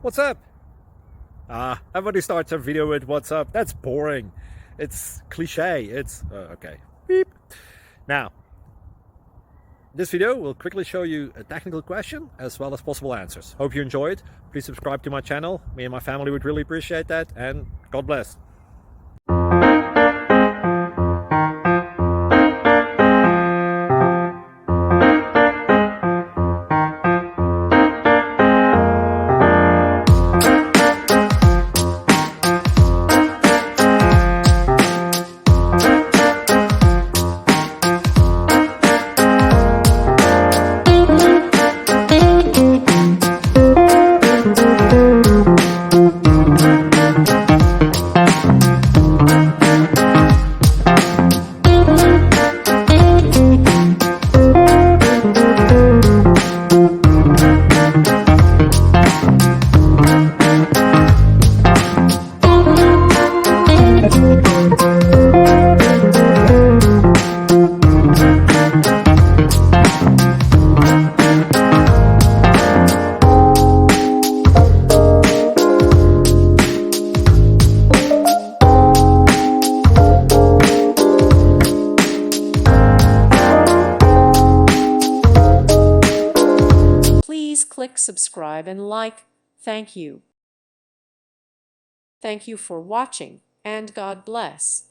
What's up? Everybody starts a video with what's up. That's boring. It's cliche. It's okay. Beep. Now, this video will quickly show you a technical question as well as possible answers. Hope you enjoyed. Please subscribe to my channel. Me and my family would really appreciate that, and God bless. Please click subscribe and like. Thank you. Thank you for watching, and God bless.